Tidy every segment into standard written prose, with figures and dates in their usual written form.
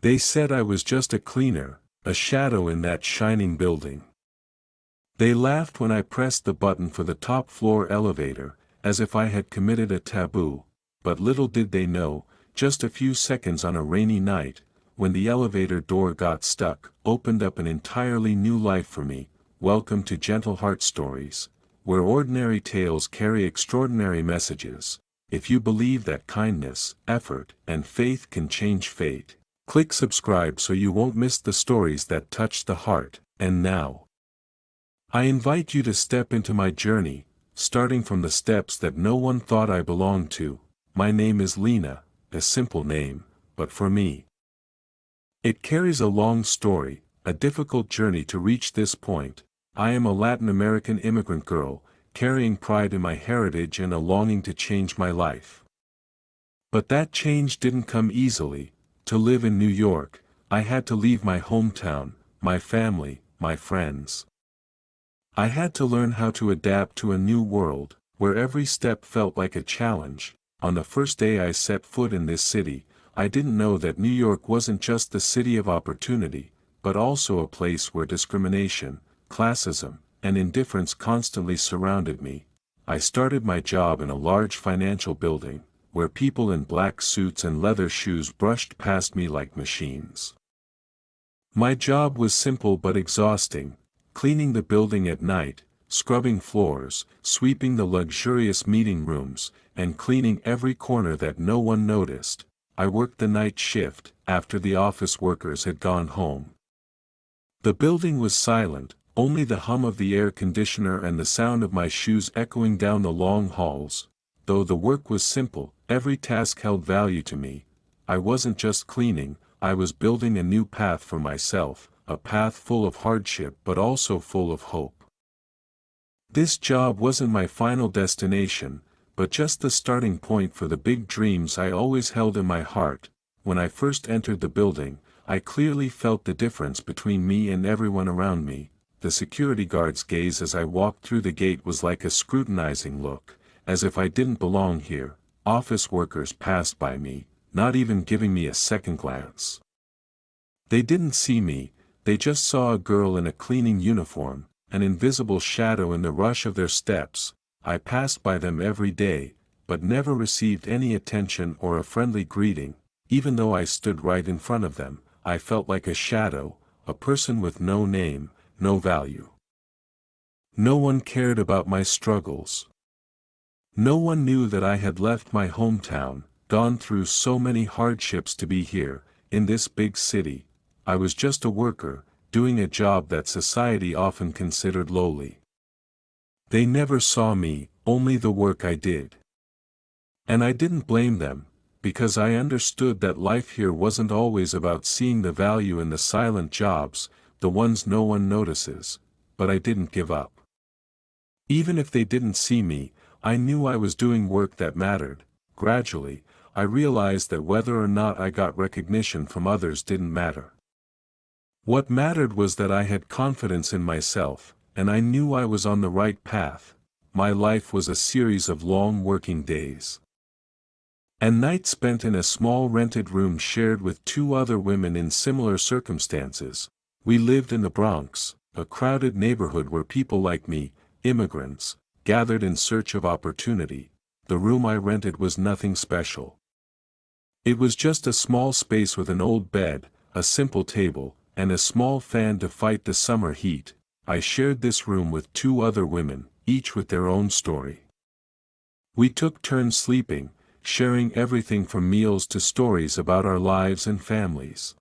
They said I was just a cleaner, a shadow in that shining building. They laughed when I pressed the button for the top floor elevator, as if I had committed a taboo, but little did they know, just a few seconds on a rainy night, when the elevator door got stuck, opened up an entirely new life for me. Welcome to Gentleheart Stories, where ordinary tales carry extraordinary messages. If you believe that kindness, effort, and faith can change fate, click subscribe so you won't miss the stories that touch the heart. And now, I invite you to step into my journey, starting from the steps that no one thought I belonged to. My name is Lena, a simple name, but for me, it carries a long story, a difficult journey to reach this point. I am a Latin American immigrant girl, carrying pride in my heritage and a longing to change my life. But that change didn't come easily. To live in New York, I had to leave my hometown, my family, my friends. I had to learn how to adapt to a new world, where every step felt like a challenge. On the first day I set foot in this city, I didn't know that New York wasn't just the city of opportunity, but also a place where discrimination, classism, and indifference constantly surrounded me. I started my job in a large financial building, where people in black suits and leather shoes brushed past me like machines. My job was simple but exhausting: cleaning the building at night, scrubbing floors, sweeping the luxurious meeting rooms, and cleaning every corner that no one noticed. I worked the night shift, after the office workers had gone home. The building was silent, only the hum of the air conditioner and the sound of my shoes echoing down the long halls. Though the work was simple, every task held value to me. I wasn't just cleaning, I was building a new path for myself, a path full of hardship but also full of hope. This job wasn't my final destination, but just the starting point for the big dreams I always held in my heart. When I first entered the building, I clearly felt the difference between me and everyone around me. The security guard's gaze as I walked through the gate was like a scrutinizing look, as if I didn't belong here. Office workers passed by me, not even giving me a second glance. They didn't see me, they just saw a girl in a cleaning uniform, an invisible shadow in the rush of their steps. I passed by them every day, but never received any attention or a friendly greeting. Even though I stood right in front of them, I felt like a shadow, a person with no name, no value. No one cared about my struggles. No one knew that I had left my hometown, gone through so many hardships to be here, in this big city. I was just a worker, doing a job that society often considered lowly. They never saw me, only the work I did. And I didn't blame them, because I understood that life here wasn't always about seeing the value in the silent jobs, the ones no one notices. But I didn't give up. Even if they didn't see me, I knew I was doing work that mattered. Gradually, I realized that whether or not I got recognition from others didn't matter. What mattered was that I had confidence in myself, and I knew I was on the right path. My life was a series of long working days and nights spent in a small rented room shared with two other women in similar circumstances. We lived in the Bronx, a crowded neighborhood where people like me, immigrants, gathered in search of opportunity. The room I rented was nothing special. It was just a small space with an old bed, a simple table, and a small fan to fight the summer heat. I shared this room with two other women, each with their own story. We took turns sleeping, sharing everything from meals to stories about our lives and families.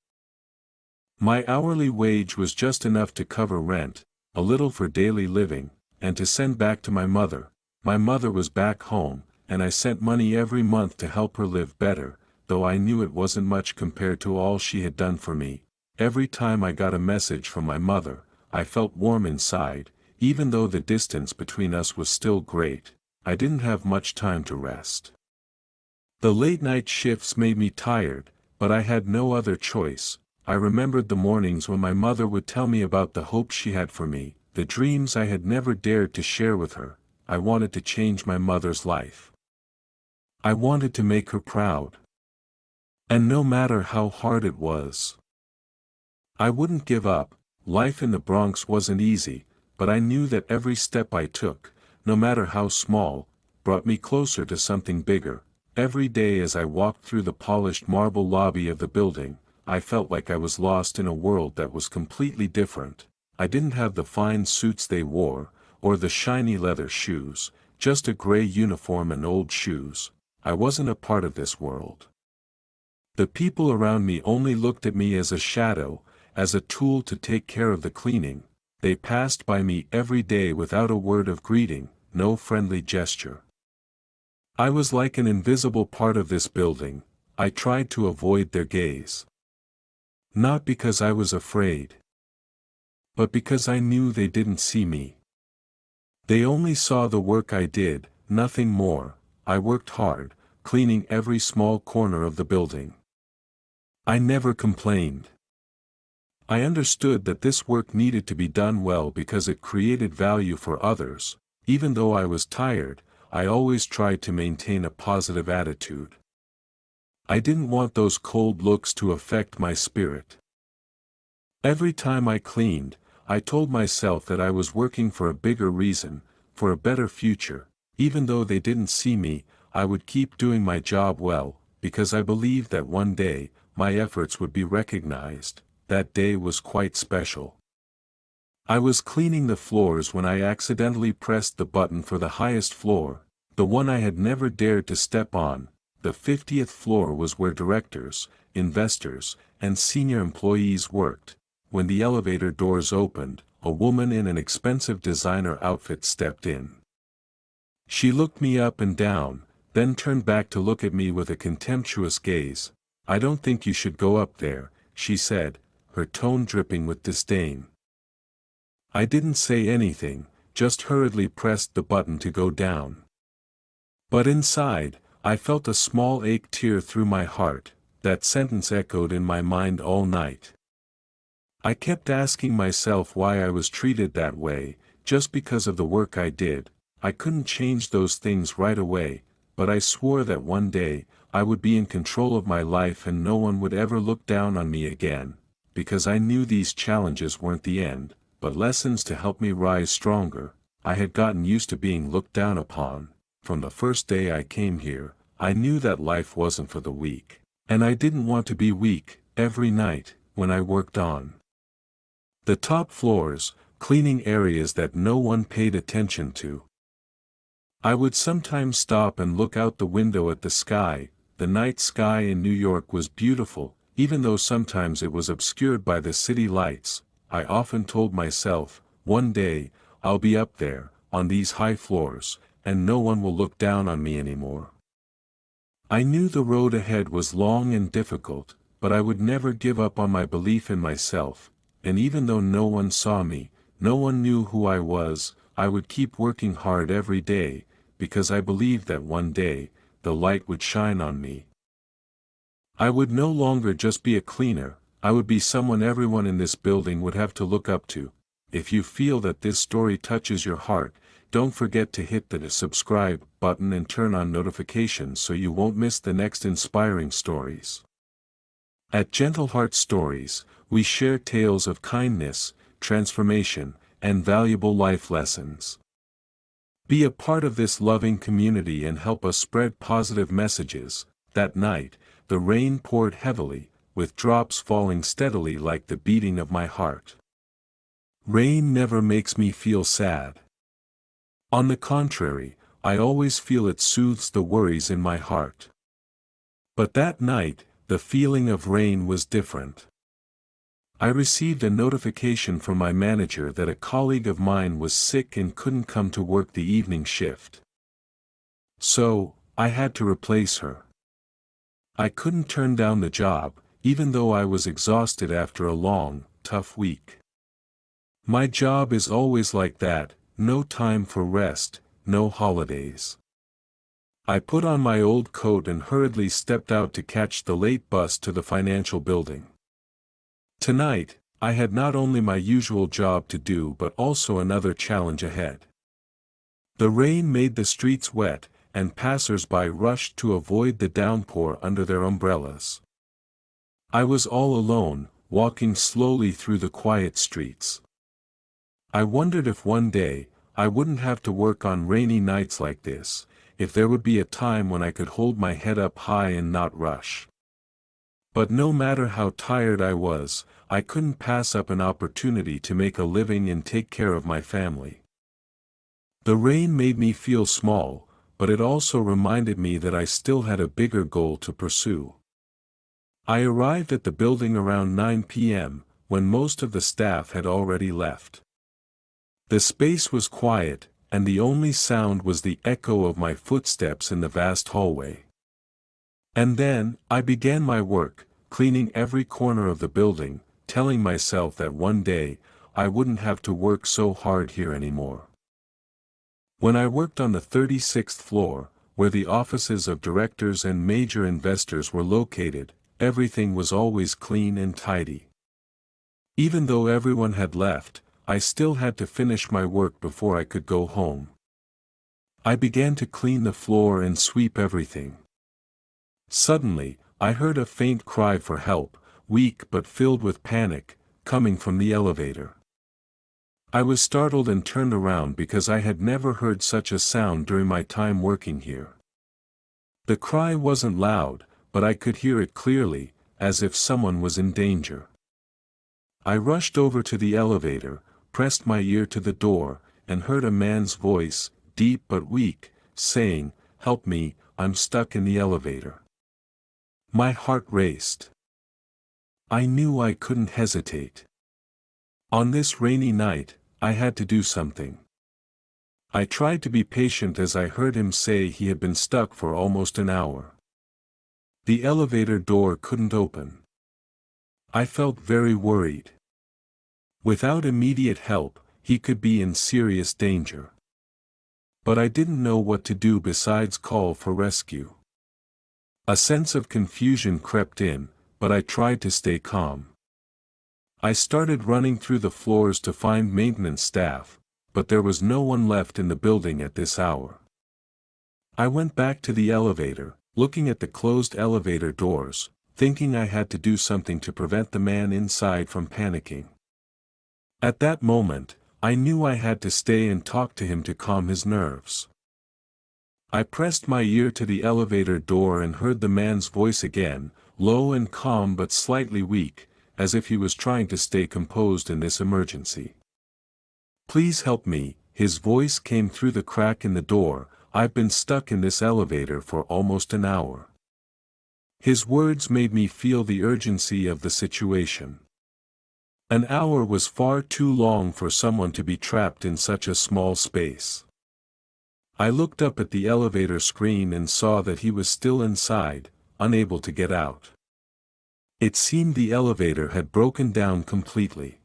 My hourly wage was just enough to cover rent, a little for daily living, and to send back to my mother. My mother was back home, and I sent money every month to help her live better, though I knew it wasn't much compared to all she had done for me. Every time I got a message from my mother, I felt warm inside. Even though the distance between us was still great, I didn't have much time to rest. The late-night shifts made me tired, but I had no other choice. I remembered the mornings when my mother would tell me about the hope she had for me, the dreams I had never dared to share with her. I wanted to change my mother's life. I wanted to make her proud. And no matter how hard it was, I wouldn't give up. Life in the Bronx wasn't easy, but I knew that every step I took, no matter how small, brought me closer to something bigger. Every day as I walked through the polished marble lobby of the building, I felt like I was lost in a world that was completely different. I didn't have the fine suits they wore, or the shiny leather shoes, just a gray uniform and old shoes. I wasn't a part of this world. The people around me only looked at me as a shadow, as a tool to take care of the cleaning. They passed by me every day without a word of greeting, no friendly gesture. I was like an invisible part of this building. I tried to avoid their gaze. Not because I was afraid, but because I knew they didn't see me. They only saw the work I did, nothing more. I worked hard, cleaning every small corner of the building. I never complained. I understood that this work needed to be done well because it created value for others. Even though I was tired, I always tried to maintain a positive attitude. I didn't want those cold looks to affect my spirit. Every time I cleaned, I told myself that I was working for a bigger reason, for a better future. Even though they didn't see me, I would keep doing my job well, because I believed that one day, my efforts would be recognized. That day was quite special. I was cleaning the floors when I accidentally pressed the button for the highest floor, the one I had never dared to step on. The 50th floor was where directors, investors, and senior employees worked. When the elevator doors opened, a woman in an expensive designer outfit stepped in. She looked me up and down, then turned back to look at me with a contemptuous gaze. "I don't think you should go up there," she said, her tone dripping with disdain. I didn't say anything, just hurriedly pressed the button to go down. But inside, I felt a small ache tear through my heart. That sentence echoed in my mind all night. I kept asking myself why I was treated that way, just because of the work I did. I couldn't change those things right away, but I swore that one day, I would be in control of my life and no one would ever look down on me again. Because I knew these challenges weren't the end, but lessons to help me rise stronger. I had gotten used to being looked down upon. From the first day I came here, I knew that life wasn't for the weak. And I didn't want to be weak. Every night, when I worked on the top floors, cleaning areas that no one paid attention to, I would sometimes stop and look out the window at the sky. The night sky in New York was beautiful. Even though sometimes it was obscured by the city lights. I often told myself, one day, I'll be up there, on these high floors, and no one will look down on me anymore. I knew the road ahead was long and difficult, but I would never give up on my belief in myself, and even though no one saw me, no one knew who I was, I would keep working hard every day, because I believed that one day, the light would shine on me. I would no longer just be a cleaner, I would be someone everyone in this building would have to look up to. If you feel that this story touches your heart, don't forget to hit the subscribe button and turn on notifications so you won't miss the next inspiring stories. At Gentleheart Stories, we share tales of kindness, transformation, and valuable life lessons. Be a part of this loving community and help us spread positive messages. That night, the rain poured heavily, with drops falling steadily like the beating of my heart. Rain never makes me feel sad. On the contrary, I always feel it soothes the worries in my heart. But that night, the feeling of rain was different. I received a notification from my manager that a colleague of mine was sick and couldn't come to work the evening shift. So, I had to replace her. I couldn't turn down the job, even though I was exhausted after a long, tough week. My job is always like that, no time for rest, no holidays. I put on my old coat and hurriedly stepped out to catch the late bus to the financial building. Tonight, I had not only my usual job to do but also another challenge ahead. The rain made the streets wet, and passers-by rushed to avoid the downpour under their umbrellas. I was all alone, walking slowly through the quiet streets. I wondered if one day, I wouldn't have to work on rainy nights like this, if there would be a time when I could hold my head up high and not rush. But no matter how tired I was, I couldn't pass up an opportunity to make a living and take care of my family. The rain made me feel small, but it also reminded me that I still had a bigger goal to pursue. I arrived at the building around 9 p.m., when most of the staff had already left. The space was quiet, and the only sound was the echo of my footsteps in the vast hallway. And then, I began my work, cleaning every corner of the building, telling myself that one day, I wouldn't have to work so hard here anymore. When I worked on the 36th floor, where the offices of directors and major investors were located, everything was always clean and tidy. Even though everyone had left, I still had to finish my work before I could go home. I began to clean the floor and sweep everything. Suddenly, I heard a faint cry for help, weak but filled with panic, coming from the elevator. I was startled and turned around because I had never heard such a sound during my time working here. The cry wasn't loud, but I could hear it clearly, as if someone was in danger. I rushed over to the elevator, pressed my ear to the door, and heard a man's voice, deep but weak, saying, "Help me, I'm stuck in the elevator." My heart raced. I knew I couldn't hesitate. On this rainy night, I had to do something. I tried to be patient as I heard him say he had been stuck for almost an hour. The elevator door couldn't open. I felt very worried. Without immediate help, he could be in serious danger. But I didn't know what to do besides call for rescue. A sense of confusion crept in, but I tried to stay calm. I started running through the floors to find maintenance staff, but there was no one left in the building at this hour. I went back to the elevator, looking at the closed elevator doors, thinking I had to do something to prevent the man inside from panicking. At that moment, I knew I had to stay and talk to him to calm his nerves. I pressed my ear to the elevator door and heard the man's voice again, low and calm but slightly weak, as if he was trying to stay composed in this emergency. "Please help me," his voice came through the crack in the door. "I've been stuck in this elevator for almost an hour." His words made me feel the urgency of the situation. An hour was far too long for someone to be trapped in such a small space. I looked up at the elevator screen and saw that he was still inside, unable to get out. It seemed the elevator had broken down completely.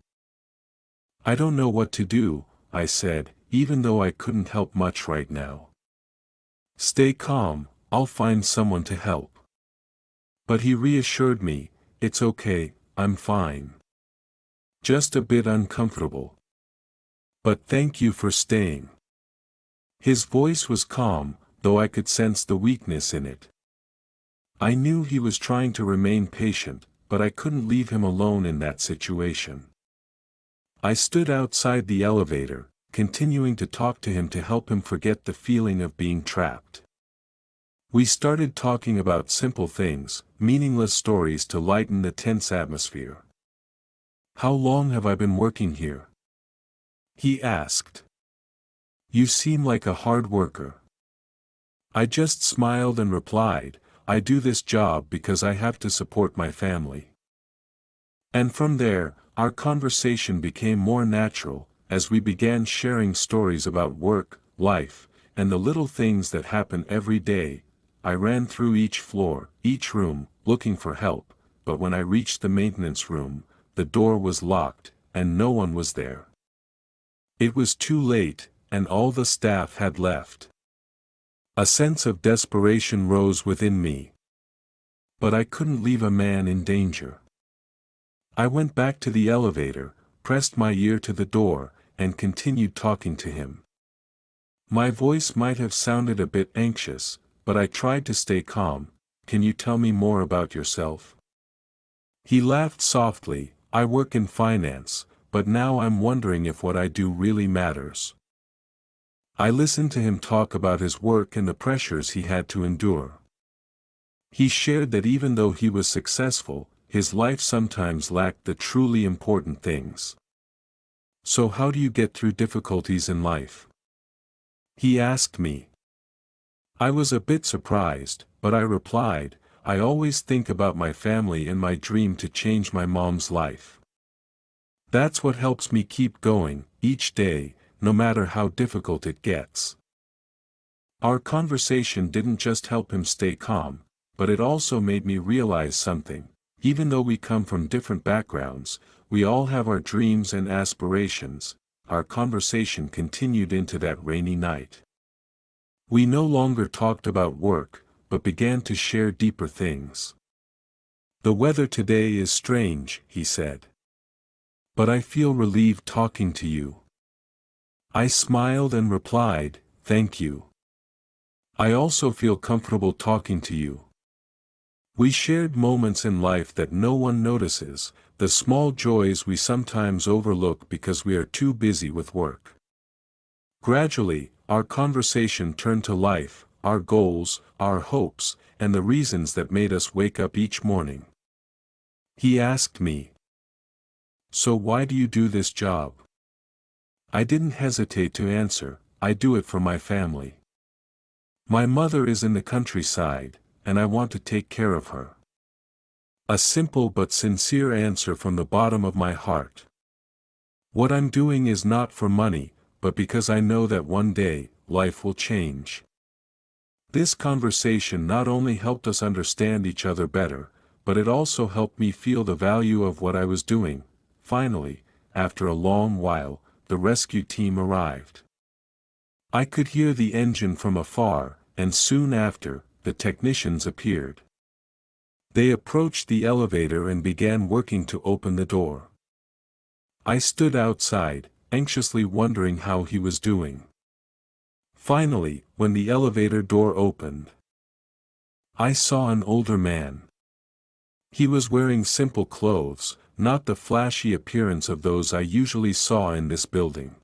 "I don't know what to do," I said, even though I couldn't help much right now. "Stay calm, I'll find someone to help." But he reassured me, "It's okay, I'm fine. Just a bit uncomfortable. But thank you for staying." His voice was calm, though I could sense the weakness in it. I knew he was trying to remain patient, but I couldn't leave him alone in that situation. I stood outside the elevator, continuing to talk to him to help him forget the feeling of being trapped. We started talking about simple things, meaningless stories to lighten the tense atmosphere. "How long have I been working here?" he asked. "You seem like a hard worker." I just smiled and replied, "I do this job because I have to support my family." And from there, our conversation became more natural, as we began sharing stories about work, life, and the little things that happen every day. I ran through each floor, each room, looking for help, but when I reached the maintenance room, the door was locked, and no one was there. It was too late, and all the staff had left. A sense of desperation rose within me. But I couldn't leave a man in danger. I went back to the elevator, pressed my ear to the door, and continued talking to him. My voice might have sounded a bit anxious, but I tried to stay calm. "Can you tell me more about yourself?" He laughed softly. I work in finance, but now I'm wondering if what I do really matters. I listened to him talk about his work and the pressures he had to endure. He shared that even though he was successful, his life sometimes lacked the truly important things. So how do you get through difficulties in life? He asked me. I was a bit surprised, but I replied, I always think about my family and my dream to change my mom's life. That's what helps me keep going, each day, no matter how difficult it gets. Our conversation didn't just help him stay calm, but it also made me realize something. Even though we come from different backgrounds, we all have our dreams and aspirations. Our conversation continued into that rainy night. We no longer talked about work, but began to share deeper things. The weather today is strange, he said. But I feel relieved talking to you. I smiled and replied, thank you. I also feel comfortable talking to you. We shared moments in life that no one notices, the small joys we sometimes overlook because we are too busy with work. Gradually, our conversation turned to life, our goals, our hopes, and the reasons that made us wake up each morning. He asked me, so why do you do this job? I didn't hesitate to answer, I do it for my family. My mother is in the countryside, and I want to take care of her. A simple but sincere answer from the bottom of my heart. What I'm doing is not for money, but because I know that one day, life will change. This conversation not only helped us understand each other better, but it also helped me feel the value of what I was doing. Finally, after a long while, the rescue team arrived. I could hear the engine from afar, and soon after, the technicians appeared. They approached the elevator and began working to open the door. I stood outside, anxiously wondering how he was doing. Finally, when the elevator door opened, I saw an older man. He was wearing simple clothes, not the flashy appearance of those I usually saw in this building.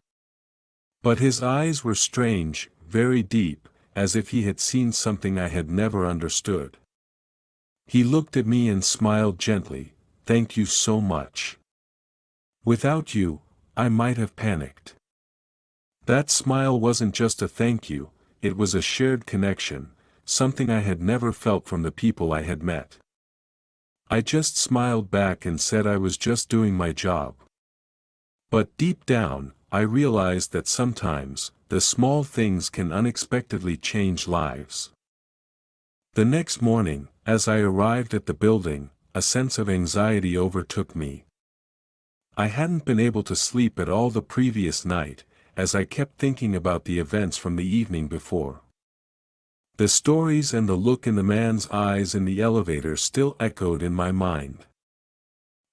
But his eyes were strange, very deep, as if he had seen something I had never understood. He looked at me and smiled gently, thank you so much. Without you, I might have panicked. That smile wasn't just a thank you, it was a shared connection, something I had never felt from the people I had met. I just smiled back and said I was just doing my job. But deep down, I realized that sometimes, the small things can unexpectedly change lives. The next morning, as I arrived at the building, a sense of anxiety overtook me. I hadn't been able to sleep at all the previous night, as I kept thinking about the events from the evening before. The stories and the look in the man's eyes in the elevator still echoed in my mind.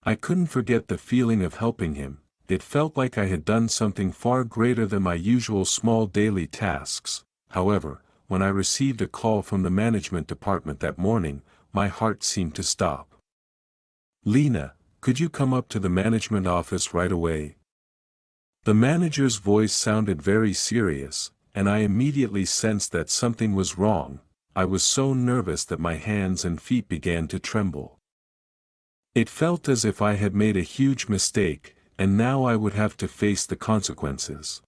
I couldn't forget the feeling of helping him. It felt like I had done something far greater than my usual small daily tasks. However, when I received a call from the management department that morning, my heart seemed to stop. Lena, could you come up to the management office right away? The manager's voice sounded very serious, and I immediately sensed that something was wrong. I was so nervous that my hands and feet began to tremble. It felt as if I had made a huge mistake, and now I would have to face the consequences.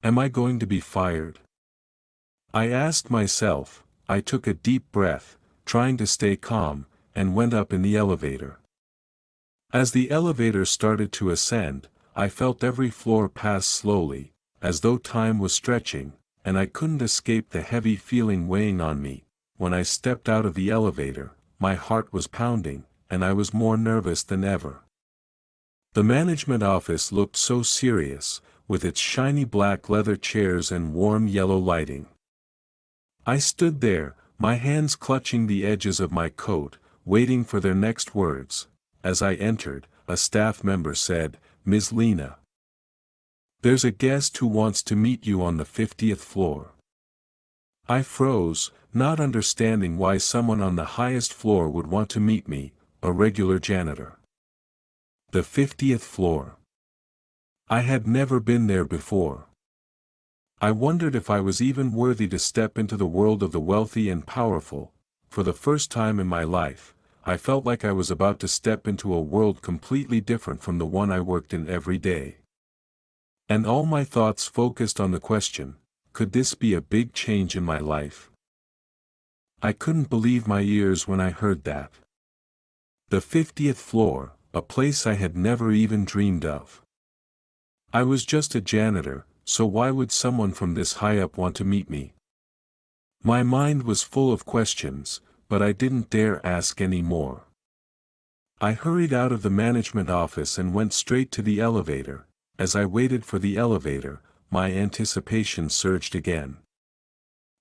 Am I going to be fired? I asked myself. I took a deep breath, trying to stay calm, and went up in the elevator. As the elevator started to ascend, I felt every floor pass slowly, as though time was stretching, and I couldn't escape the heavy feeling weighing on me. When I stepped out of the elevator, my heart was pounding, and I was more nervous than ever. The management office looked so serious, with its shiny black leather chairs and warm yellow lighting. I stood there, my hands clutching the edges of my coat, waiting for their next words. As I entered, a staff member said, Ms. Lena, there's a guest who wants to meet you on the 50th floor. I froze, not understanding why someone on the highest floor would want to meet me, a regular janitor. The 50th floor. I had never been there before. I wondered if I was even worthy to step into the world of the wealthy and powerful. For the first time in my life, I felt like I was about to step into a world completely different from the one I worked in every day. And all my thoughts focused on the question, could this be a big change in my life? I couldn't believe my ears when I heard that. The 50th floor, a place I had never even dreamed of. I was just a janitor, so why would someone from this high up want to meet me? My mind was full of questions, but I didn't dare ask any more. I hurried out of the management office and went straight to the elevator. As I waited for the elevator, my anticipation surged again.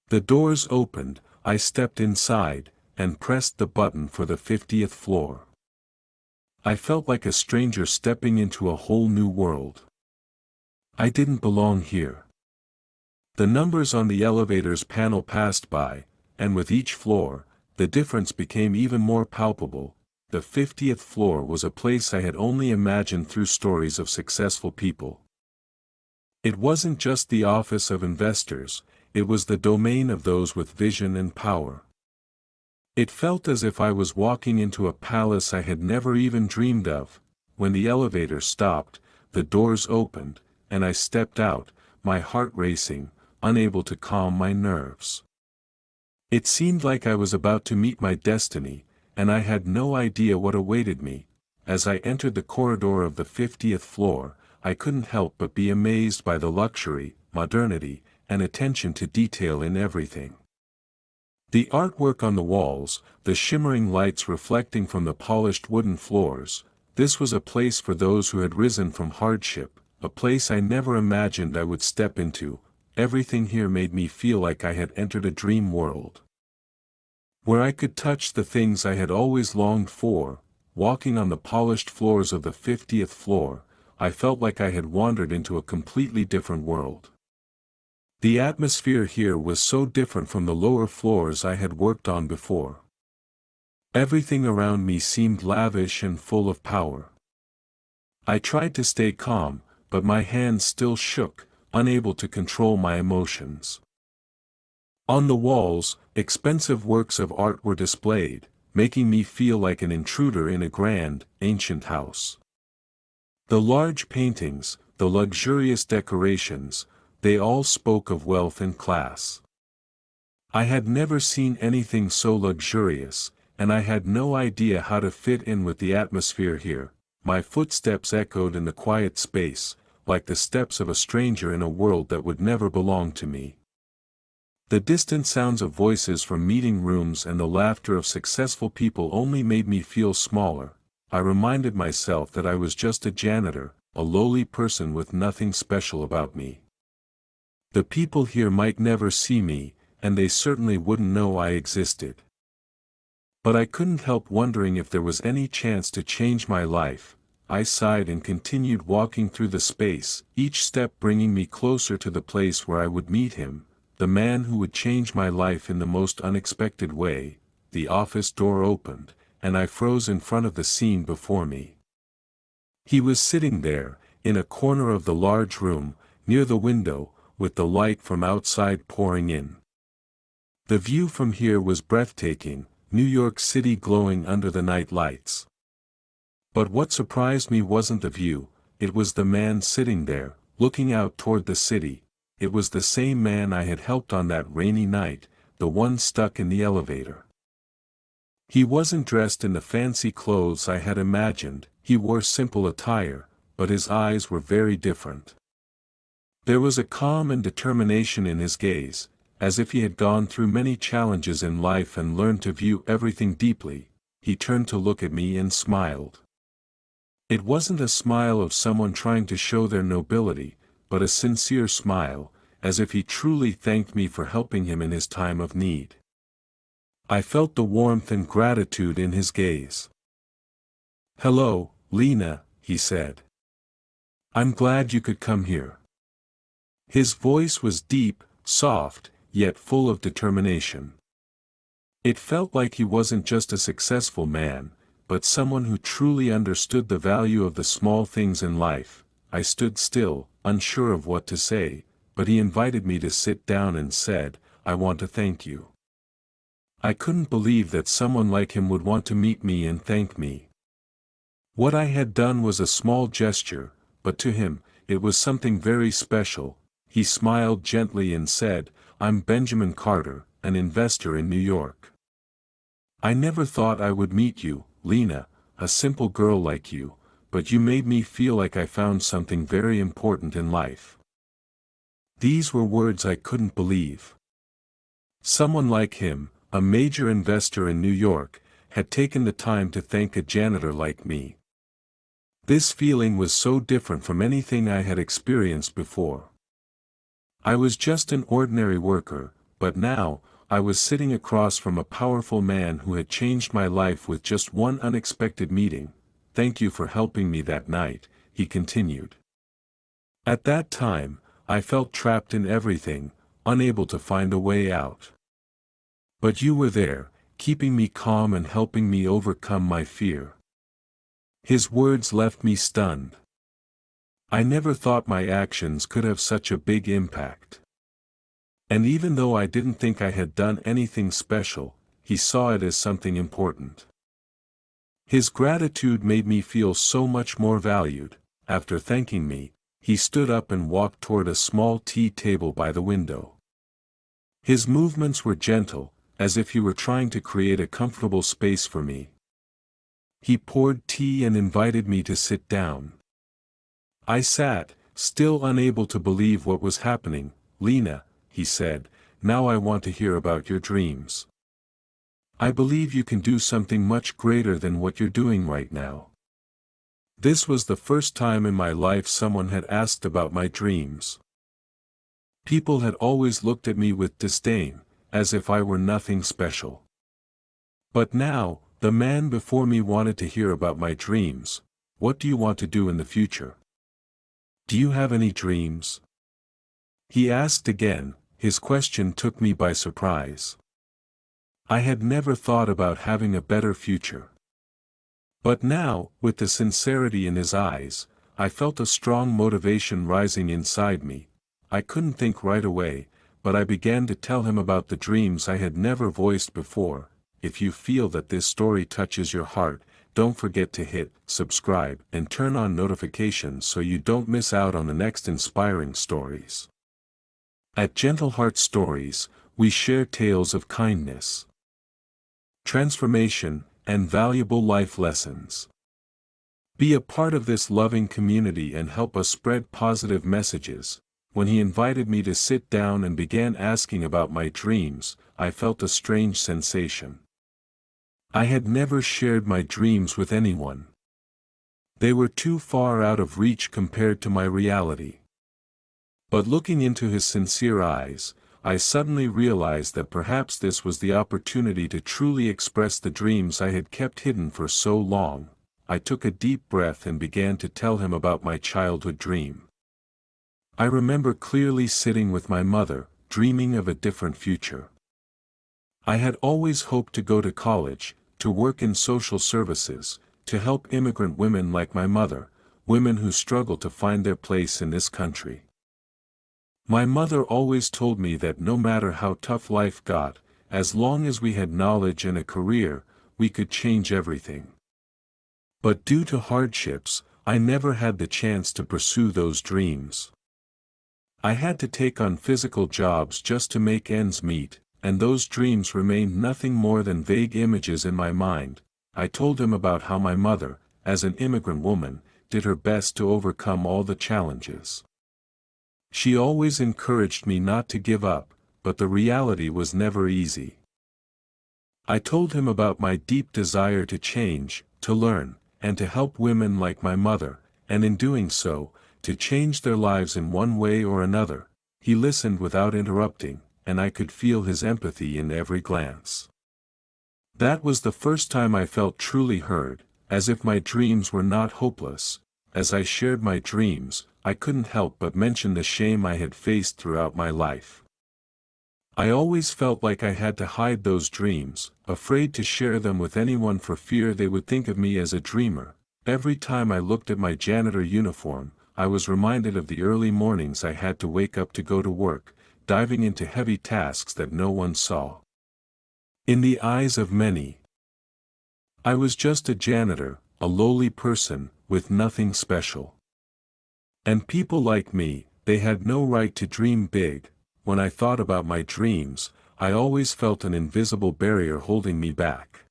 The doors opened, I stepped inside, and pressed the button for the 50th floor. I felt like a stranger stepping into a whole new world. I didn't belong here. The numbers on the elevator's panel passed by, and with each floor, the difference became even more palpable. The 50th floor was a place I had only imagined through stories of successful people. It wasn't just the office of investors, it was the domain of those with vision and power. It felt as if I was walking into a palace I had never even dreamed of. When the elevator stopped, the doors opened, and I stepped out, my heart racing, unable to calm my nerves. It seemed like I was about to meet my destiny, and I had no idea what awaited me. As I entered the corridor of the 50th floor, I couldn't help but be amazed by the luxury, modernity, and attention to detail in everything. The artwork on the walls, the shimmering lights reflecting from the polished wooden floors, this was a place for those who had risen from hardship, a place I never imagined I would step into. Everything here made me feel like I had entered a dream world, where I could touch the things I had always longed for. Walking on the polished floors of the 50th floor, I felt like I had wandered into a completely different world. The atmosphere here was so different from the lower floors I had worked on before. Everything around me seemed lavish and full of power. I tried to stay calm, but my hands still shook, unable to control my emotions. On the walls, expensive works of art were displayed, making me feel like an intruder in a grand, ancient house. The large paintings, the luxurious decorations, they all spoke of wealth and class. I had never seen anything so luxurious, and I had no idea how to fit in with the atmosphere here. My footsteps echoed in the quiet space, like the steps of a stranger in a world that would never belong to me. The distant sounds of voices from meeting rooms and the laughter of successful people only made me feel smaller. I reminded myself that I was just a janitor, a lowly person with nothing special about me. The people here might never see me, and they certainly wouldn't know I existed. But I couldn't help wondering if there was any chance to change my life. I sighed and continued walking through the space, each step bringing me closer to the place where I would meet him, the man who would change my life in the most unexpected way. The office door opened, and I froze in front of the scene before me. He was sitting there, in a corner of the large room, near the window, with the light from outside pouring in. The view from here was breathtaking, New York City glowing under the night lights. But what surprised me wasn't the view, it was the man sitting there, looking out toward the city. It was the same man I had helped on that rainy night, the one stuck in the elevator. He wasn't dressed in the fancy clothes I had imagined, he wore simple attire, but his eyes were very different. There was a calm and determination in his gaze, as if he had gone through many challenges in life and learned to view everything deeply. He turned to look at me and smiled. It wasn't a smile of someone trying to show their nobility, but a sincere smile, as if he truly thanked me for helping him in his time of need. I felt the warmth and gratitude in his gaze. "Hello, Lena," he said. "I'm glad you could come here." His voice was deep, soft, yet full of determination. It felt like he wasn't just a successful man, but someone who truly understood the value of the small things in life. I stood still, unsure of what to say, but he invited me to sit down and said, "I want to thank you." I couldn't believe that someone like him would want to meet me and thank me. What I had done was a small gesture, but to him, it was something very special. He smiled gently and said, "I'm Benjamin Carter, an investor in New York. I never thought I would meet you, Lena, a simple girl like you, but you made me feel like I found something very important in life." These were words I couldn't believe. Someone like him, a major investor in New York, had taken the time to thank a janitor like me. This feeling was so different from anything I had experienced before. I was just an ordinary worker, but now, I was sitting across from a powerful man who had changed my life with just one unexpected meeting. "Thank you for helping me that night," he continued. "At that time, I felt trapped in everything, unable to find a way out. But you were there, keeping me calm and helping me overcome my fear." His words left me stunned. I never thought my actions could have such a big impact. And even though I didn't think I had done anything special, he saw it as something important. His gratitude made me feel so much more valued. After thanking me, he stood up and walked toward a small tea table by the window. His movements were gentle, as if he were trying to create a comfortable space for me. He poured tea and invited me to sit down. I sat, still unable to believe what was happening. "Lena," he said, "now I want to hear about your dreams. I believe you can do something much greater than what you're doing right now." This was the first time in my life someone had asked about my dreams. People had always looked at me with disdain, as if I were nothing special. But now, the man before me wanted to hear about my dreams. "What do you want to do in the future? Do you have any dreams?" He asked again. His question took me by surprise. I had never thought about having a better future. But now, with the sincerity in his eyes, I felt a strong motivation rising inside me. I couldn't think right away, but I began to tell him about the dreams I had never voiced before. If you feel that this story touches your heart, don't forget to hit subscribe and turn on notifications so you don't miss out on the next inspiring stories. At Gentleheart Stories, we share tales of kindness, transformation, and valuable life lessons. Be a part of this loving community and help us spread positive messages. When he invited me to sit down and began asking about my dreams, I felt a strange sensation. I had never shared my dreams with anyone. They were too far out of reach compared to my reality. But looking into his sincere eyes, I suddenly realized that perhaps this was the opportunity to truly express the dreams I had kept hidden for so long. I took a deep breath and began to tell him about my childhood dream. I remember clearly sitting with my mother, dreaming of a different future. I had always hoped to go to college, to work in social services, to help immigrant women like my mother, women who struggle to find their place in this country. My mother always told me that no matter how tough life got, as long as we had knowledge and a career, we could change everything. But due to hardships, I never had the chance to pursue those dreams. I had to take on physical jobs just to make ends meet, and those dreams remained nothing more than vague images in my mind. I told him about how my mother, as an immigrant woman, did her best to overcome all the challenges. She always encouraged me not to give up, but the reality was never easy. I told him about my deep desire to change, to learn, and to help women like my mother, and in doing so, to change their lives in one way or another. He listened without interrupting, and I could feel his empathy in every glance. That was the first time I felt truly heard, as if my dreams were not hopeless. As I shared my dreams, I couldn't help but mention the shame I had faced throughout my life. I always felt like I had to hide those dreams, afraid to share them with anyone for fear they would think of me as a dreamer. Every time I looked at my janitor uniform, I was reminded of the early mornings I had to wake up to go to work, diving into heavy tasks that no one saw. In the eyes of many, I was just a janitor, a lowly person, with nothing special. And people like me, they had no right to dream big. When I thought about my dreams, I always felt an invisible barrier holding me back.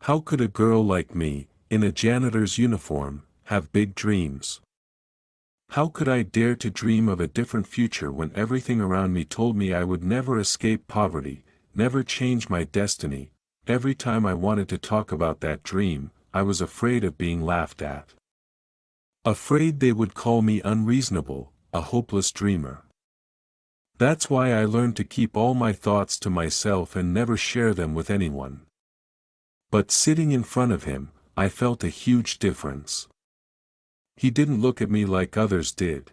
How could a girl like me, in a janitor's uniform, have big dreams? How could I dare to dream of a different future when everything around me told me I would never escape poverty, never change my destiny? Every time I wanted to talk about that dream, I was afraid of being laughed at. Afraid they would call me unreasonable, a hopeless dreamer. That's why I learned to keep all my thoughts to myself and never share them with anyone. But sitting in front of him, I felt a huge difference. He didn't look at me like others did.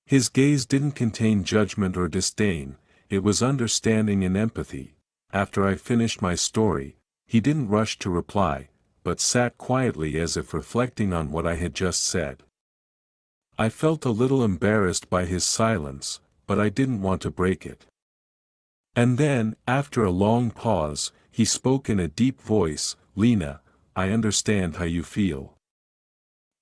His gaze didn't contain judgment or disdain, it was understanding and empathy. After I finished my story, he didn't rush to reply, but sat quietly as if reflecting on what I had just said. I felt a little embarrassed by his silence, but I didn't want to break it. And then, after a long pause, he spoke in a deep voice, "Lena, I understand how you feel.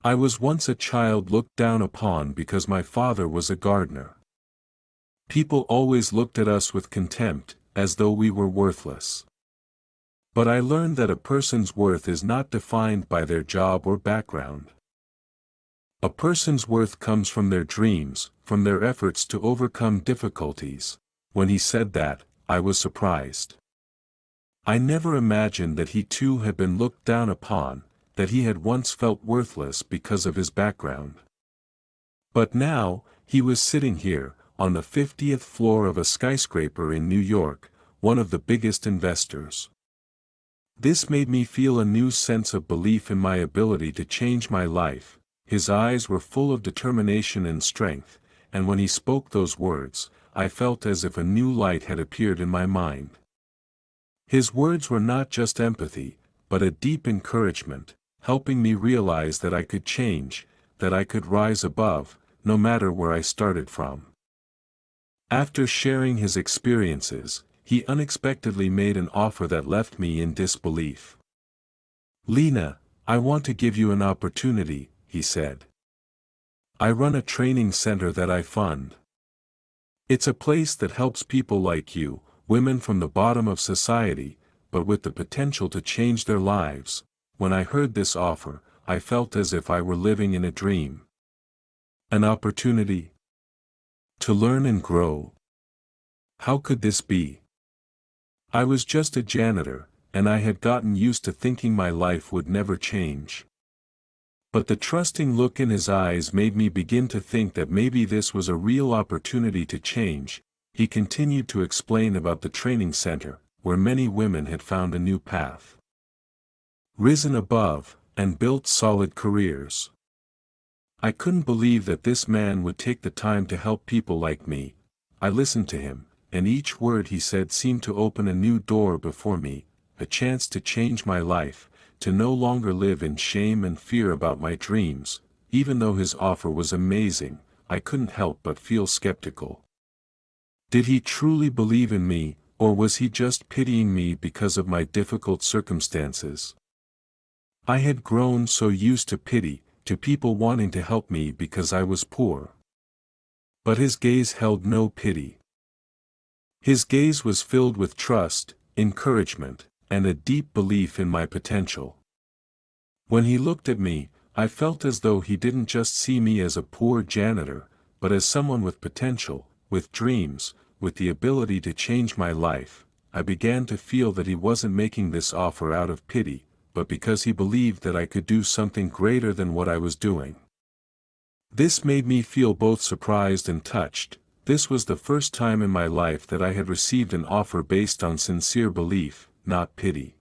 I was once a child looked down upon because my father was a gardener. People always looked at us with contempt, as though we were worthless. But I learned that a person's worth is not defined by their job or background. A person's worth comes from their dreams, from their efforts to overcome difficulties." When he said that, I was surprised. I never imagined that he too had been looked down upon, that he had once felt worthless because of his background. But now, he was sitting here, on the 50th floor of a skyscraper in New York, one of the biggest investors. This made me feel a new sense of belief in my ability to change my life. His eyes were full of determination and strength, and when he spoke those words, I felt as if a new light had appeared in my mind. His words were not just empathy, but a deep encouragement, helping me realize that I could change, that I could rise above, no matter where I started from. After sharing his experiences, he unexpectedly made an offer that left me in disbelief. "Lena, I want to give you an opportunity," he said. "I run a training center that I fund. It's a place that helps people like you, women from the bottom of society, but with the potential to change their lives." When I heard this offer, I felt as if I were living in a dream. An opportunity to learn and grow. How could this be? I was just a janitor, and I had gotten used to thinking my life would never change. But the trusting look in his eyes made me begin to think that maybe this was a real opportunity to change. He continued to explain about the training center, where many women had found a new path, risen above, and built solid careers. I couldn't believe that this man would take the time to help people like me. I listened to him, and each word he said seemed to open a new door before me, a chance to change my life, to no longer live in shame and fear about my dreams. Even though his offer was amazing, I couldn't help but feel skeptical. Did he truly believe in me, or was he just pitying me because of my difficult circumstances? I had grown so used to pity, to people wanting to help me because I was poor. But his gaze held no pity. His gaze was filled with trust, encouragement, and a deep belief in my potential. When he looked at me, I felt as though he didn't just see me as a poor janitor, but as someone with potential, with dreams, with the ability to change my life. I began to feel that he wasn't making this offer out of pity, but because he believed that I could do something greater than what I was doing. This made me feel both surprised and touched. This was the first time in my life that I had received an offer based on sincere belief, not pity.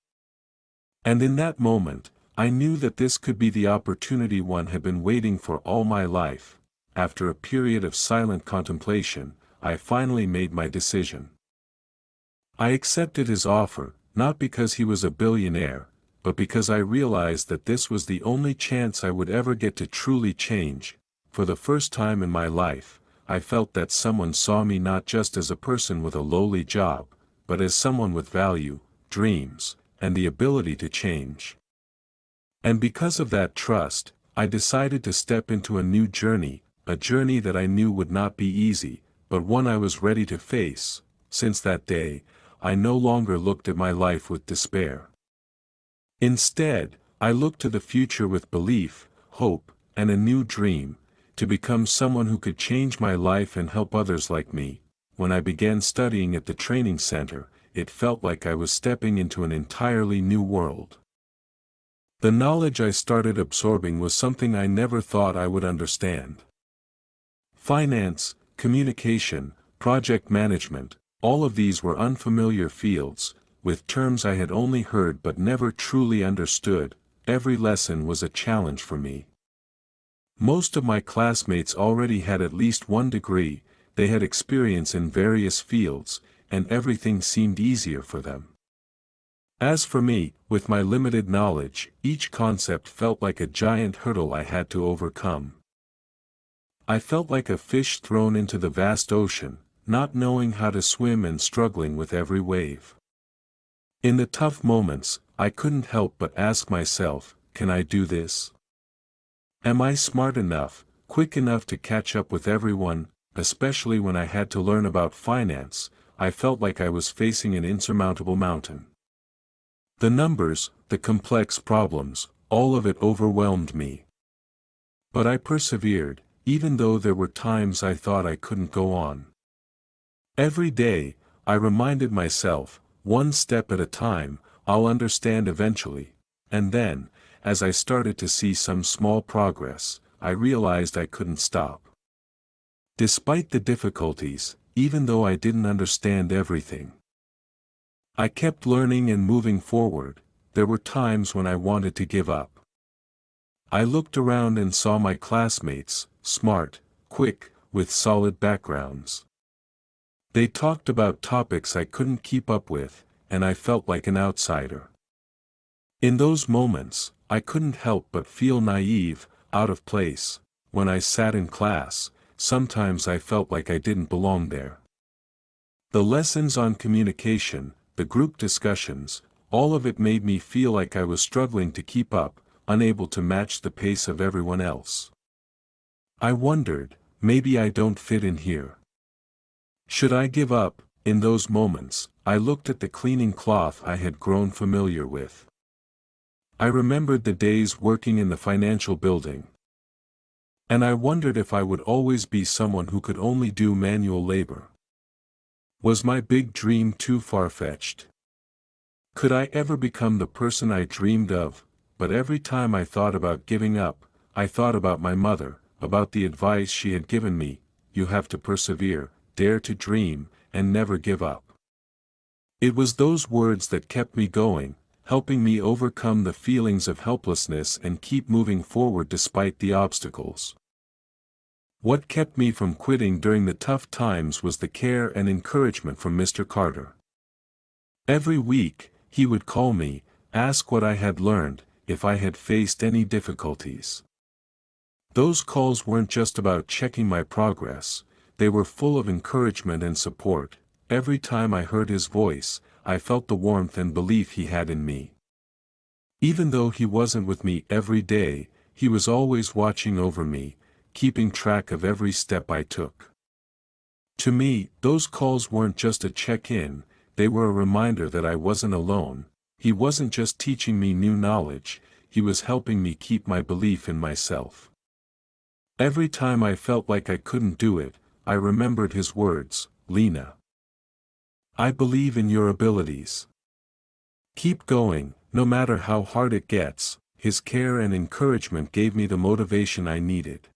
And in that moment, I knew that this could be the opportunity one had been waiting for all my life. After a period of silent contemplation, I finally made my decision. I accepted his offer, not because he was a billionaire, but because I realized that this was the only chance I would ever get to truly change. For the first time in my life, I felt that someone saw me not just as a person with a lowly job, but as someone with value, dreams, and the ability to change. And because of that trust, I decided to step into a new journey, a journey that I knew would not be easy, but one I was ready to face. Since that day, I no longer looked at my life with despair. Instead, I looked to the future with belief, hope, and a new dream, to become someone who could change my life and help others like me. When I began studying at the training center, it felt like I was stepping into an entirely new world. The knowledge I started absorbing was something I never thought I would understand. Finance, communication, project management, all of these were unfamiliar fields, with terms I had only heard but never truly understood. Every lesson was a challenge for me. Most of my classmates already had at least one degree, they had experience in various fields, and everything seemed easier for them. As for me, with my limited knowledge, each concept felt like a giant hurdle I had to overcome. I felt like a fish thrown into the vast ocean, not knowing how to swim and struggling with every wave. In the tough moments, I couldn't help but ask myself, can I do this? Am I smart enough, quick enough to catch up with everyone? Especially when I had to learn about finance, I felt like I was facing an insurmountable mountain. The numbers, the complex problems, all of it overwhelmed me. But I persevered, even though there were times I thought I couldn't go on. Every day, I reminded myself, one step at a time, I'll understand eventually. And then, as I started to see some small progress, I realized I couldn't stop. Despite the difficulties, even though I didn't understand everything, I kept learning and moving forward. There were times when I wanted to give up. I looked around and saw my classmates, smart, quick, with solid backgrounds. They talked about topics I couldn't keep up with, and I felt like an outsider. In those moments, I couldn't help but feel naive, out of place. When I sat in class, sometimes I felt like I didn't belong there. The lessons on communication, the group discussions, all of it made me feel like I was struggling to keep up, unable to match the pace of everyone else. I wondered, maybe I don't fit in here. Should I give up? In those moments, I looked at the cleaning cloth I had grown familiar with. I remembered the days working in the financial building. And I wondered if I would always be someone who could only do manual labor. Was my big dream too far-fetched? Could I ever become the person I dreamed of? But every time I thought about giving up, I thought about my mother, about the advice she had given me: you have to persevere, dare to dream, and never give up. It was those words that kept me going, helping me overcome the feelings of helplessness and keep moving forward despite the obstacles. What kept me from quitting during the tough times was the care and encouragement from Mr. Carter. Every week, he would call me, ask what I had learned, if I had faced any difficulties. Those calls weren't just about checking my progress, they were full of encouragement and support. Every time I heard his voice, I felt the warmth and belief he had in me. Even though he wasn't with me every day, he was always watching over me, keeping track of every step I took. To me, those calls weren't just a check-in, they were a reminder that I wasn't alone. He wasn't just teaching me new knowledge, he was helping me keep my belief in myself. Every time I felt like I couldn't do it, I remembered his words, "Lena, I believe in your abilities. Keep going, no matter how hard it gets." His care and encouragement gave me the motivation I needed.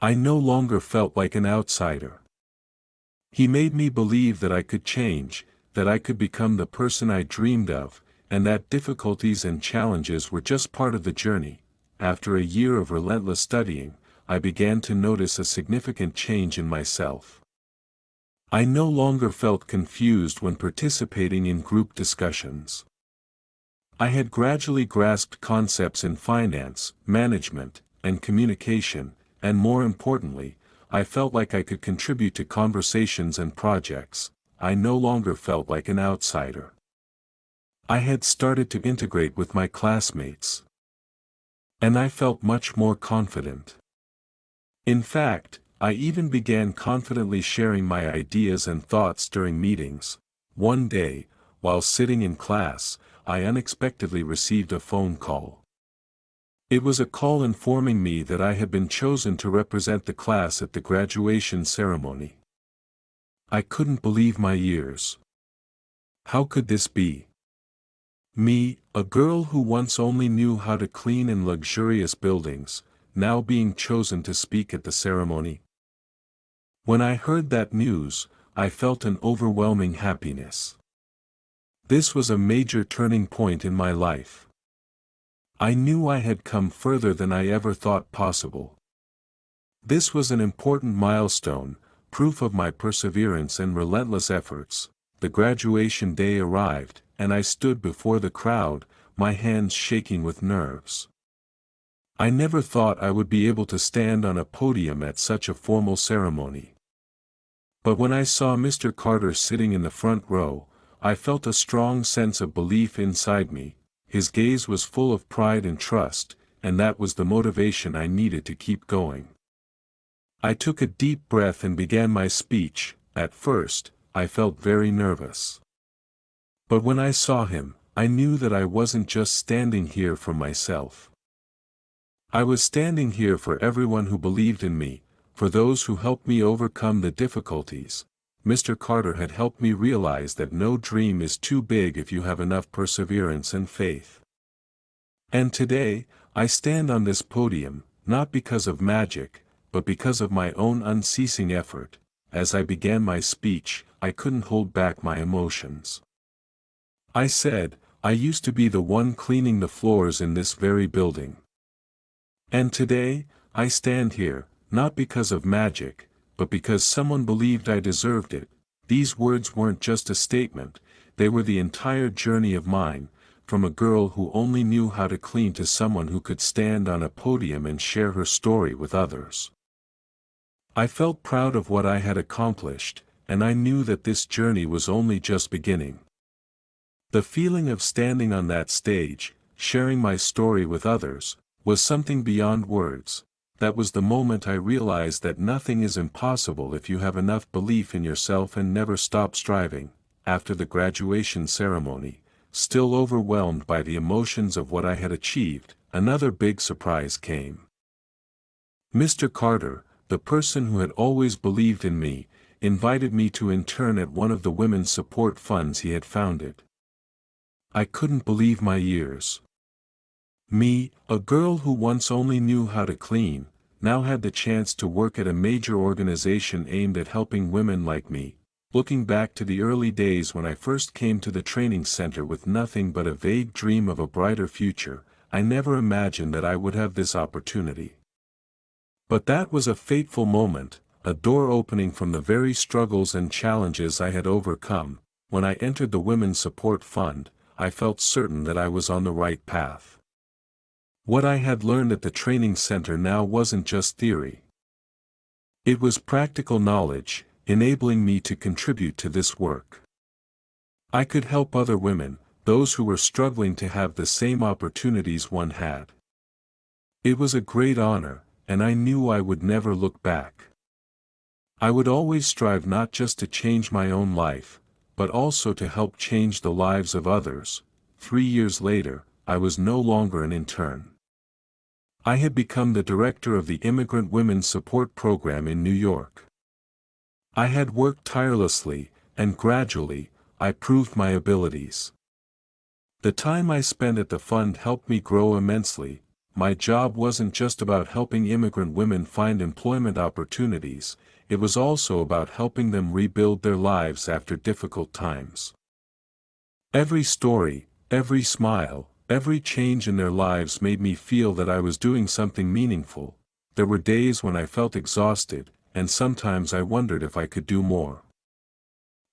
I no longer felt like an outsider. He made me believe that I could change, that I could become the person I dreamed of, and that difficulties and challenges were just part of the journey. After a year of relentless studying, I began to notice a significant change in myself. I no longer felt confused when participating in group discussions. I had gradually grasped concepts in finance, management, and communication, and more importantly, I felt like I could contribute to conversations and projects. I no longer felt like an outsider. I had started to integrate with my classmates. And I felt much more confident. In fact, I even began confidently sharing my ideas and thoughts during meetings. One day, while sitting in class, I unexpectedly received a phone call. It was a call informing me that I had been chosen to represent the class at the graduation ceremony. I couldn't believe my ears. How could this be? Me, a girl who once only knew how to clean in luxurious buildings, now being chosen to speak at the ceremony? When I heard that news, I felt an overwhelming happiness. This was a major turning point in my life. I knew I had come further than I ever thought possible. This was an important milestone, proof of my perseverance and relentless efforts. The graduation day arrived, and I stood before the crowd, my hands shaking with nerves. I never thought I would be able to stand on a podium at such a formal ceremony. But when I saw Mr. Carter sitting in the front row, I felt a strong sense of belief inside me. His gaze was full of pride and trust, and that was the motivation I needed to keep going. I took a deep breath and began my speech. At first, I felt very nervous. But when I saw him, I knew that I wasn't just standing here for myself. I was standing here for everyone who believed in me, for those who helped me overcome the difficulties. Mr. Carter had helped me realize that no dream is too big if you have enough perseverance and faith. And today, I stand on this podium, not because of magic, but because of my own unceasing effort. As I began my speech, I couldn't hold back my emotions. I said, I used to be the one cleaning the floors in this very building. And today, I stand here, not because of magic, but because someone believed I deserved it. These words weren't just a statement, they were the entire journey of mine, from a girl who only knew how to clean to someone who could stand on a podium and share her story with others. I felt proud of what I had accomplished, and I knew that this journey was only just beginning. The feeling of standing on that stage, sharing my story with others, was something beyond words. That was the moment I realized that nothing is impossible if you have enough belief in yourself and never stop striving. After the graduation ceremony, still overwhelmed by the emotions of what I had achieved, another big surprise came. Mr. Carter, the person who had always believed in me, invited me to intern at one of the women's support funds he had founded. I couldn't believe my ears. Me, a girl who once only knew how to clean, now had the chance to work at a major organization aimed at helping women like me. Looking back to the early days when I first came to the training center with nothing but a vague dream of a brighter future, I never imagined that I would have this opportunity. But that was a fateful moment, a door opening from the very struggles and challenges I had overcome. When I entered the Women's Support Fund, I felt certain that I was on the right path. What I had learned at the training center now wasn't just theory. It was practical knowledge, enabling me to contribute to this work. I could help other women, those who were struggling to have the same opportunities one had. It was a great honor, and I knew I would never look back. I would always strive not just to change my own life, but also to help change the lives of others. 3 years later, I was no longer an intern. I had become the director of the Immigrant Women's Support Program in New York. I had worked tirelessly, and gradually, I proved my abilities. The time I spent at the fund helped me grow immensely. My job wasn't just about helping immigrant women find employment opportunities, it was also about helping them rebuild their lives after difficult times. Every story, every smile, every change in their lives made me feel that I was doing something meaningful. There were days when I felt exhausted, and sometimes I wondered if I could do more.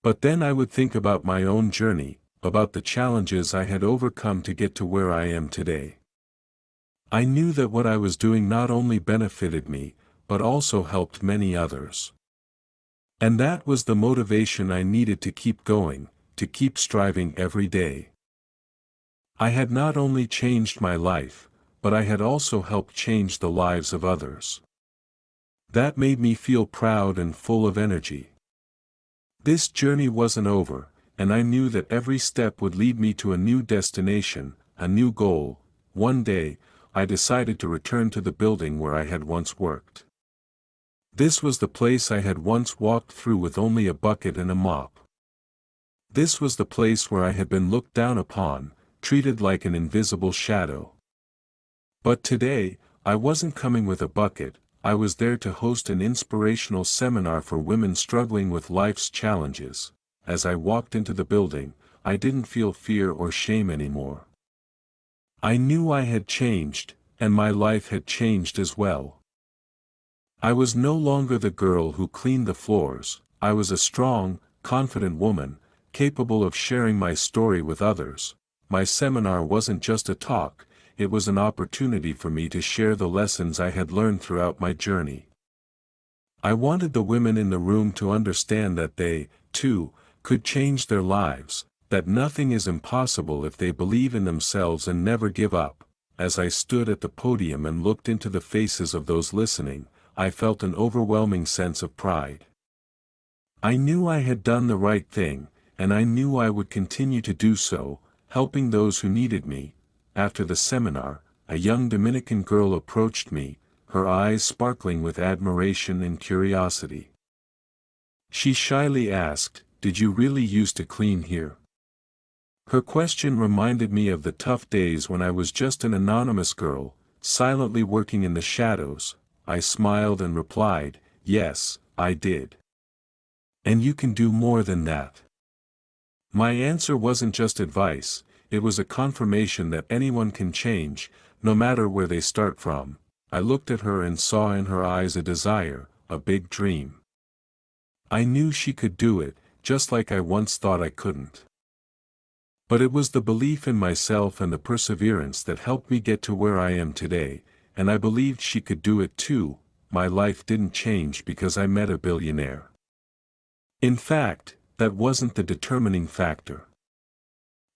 But then I would think about my own journey, about the challenges I had overcome to get to where I am today. I knew that what I was doing not only benefited me, but also helped many others. And that was the motivation I needed to keep going, to keep striving every day. I had not only changed my life, but I had also helped change the lives of others. That made me feel proud and full of energy. This journey wasn't over, and I knew that every step would lead me to a new destination, a new goal. One day, I decided to return to the building where I had once worked. This was the place I had once walked through with only a bucket and a mop. This was the place where I had been looked down upon, treated like an invisible shadow. But today, I wasn't coming with a bucket. I was there to host an inspirational seminar for women struggling with life's challenges. As I walked into the building, I didn't feel fear or shame anymore. I knew I had changed, and my life had changed as well. I was no longer the girl who cleaned the floors. I was a strong, confident woman, capable of sharing my story with others. My seminar wasn't just a talk, it was an opportunity for me to share the lessons I had learned throughout my journey. I wanted the women in the room to understand that they, too, could change their lives, that nothing is impossible if they believe in themselves and never give up. As I stood at the podium and looked into the faces of those listening, I felt an overwhelming sense of pride. I knew I had done the right thing, and I knew I would continue to do so, helping those who needed me. After the seminar, a young Dominican girl approached me, her eyes sparkling with admiration and curiosity. She shyly asked, "Did you really used to clean here?" Her question reminded me of the tough days when I was just an anonymous girl, silently working in the shadows. I smiled and replied, "Yes, I did. And you can do more than that." My answer wasn't just advice, it was a confirmation that anyone can change, no matter where they start from. I looked at her and saw in her eyes a desire, a big dream. I knew she could do it, just like I once thought I couldn't. But it was the belief in myself and the perseverance that helped me get to where I am today, and I believed she could do it too. My life didn't change because I met a billionaire. In fact, that wasn't the determining factor.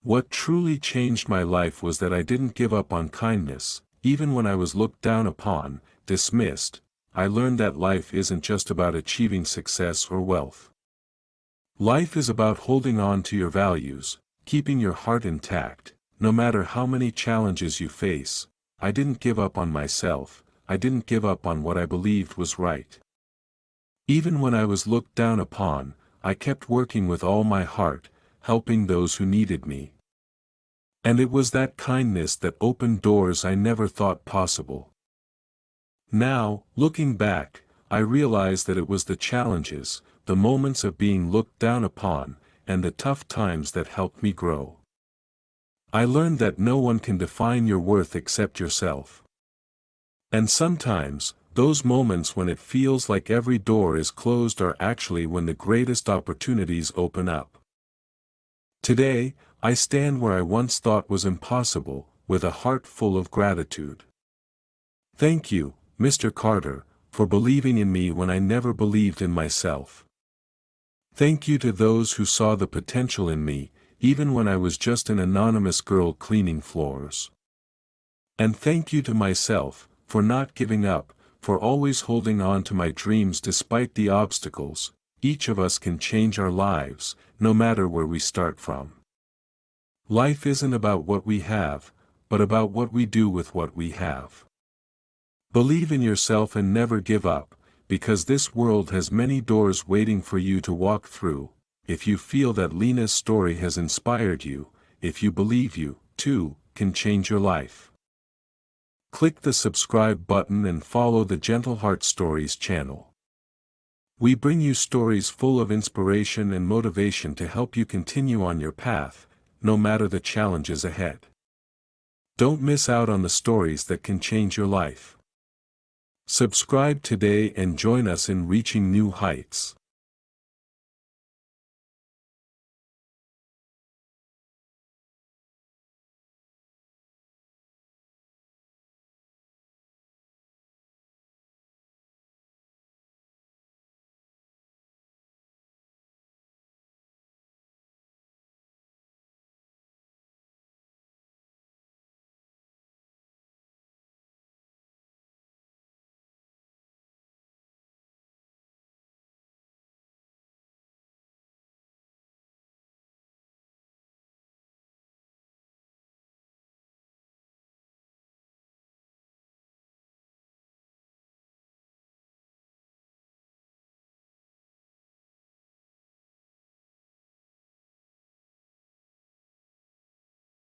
What truly changed my life was that I didn't give up on kindness, even when I was looked down upon, dismissed. I learned that life isn't just about achieving success or wealth. Life is about holding on to your values, keeping your heart intact, no matter how many challenges you face. I didn't give up on myself, I didn't give up on what I believed was right. Even when I was looked down upon, I kept working with all my heart, helping those who needed me. And it was that kindness that opened doors I never thought possible. Now, looking back, I realize that it was the challenges, the moments of being looked down upon, and the tough times that helped me grow. I learned that no one can define your worth except yourself. And sometimes, those moments when it feels like every door is closed are actually when the greatest opportunities open up. Today, I stand where I once thought was impossible, with a heart full of gratitude. Thank you, Mr. Carter, for believing in me when I never believed in myself. Thank you to those who saw the potential in me, even when I was just an anonymous girl cleaning floors. And thank you to myself, for not giving up, for always holding on to my dreams despite the obstacles. Each of us can change our lives, no matter where we start from. Life isn't about what we have, but about what we do with what we have. Believe in yourself and never give up, because this world has many doors waiting for you to walk through. If you feel that Lena's story has inspired you, if you believe you, too, can change your life, click the subscribe button and follow the Gentleheart Stories channel. We bring you stories full of inspiration and motivation to help you continue on your path, no matter the challenges ahead. Don't miss out on the stories that can change your life. Subscribe today and join us in reaching new heights.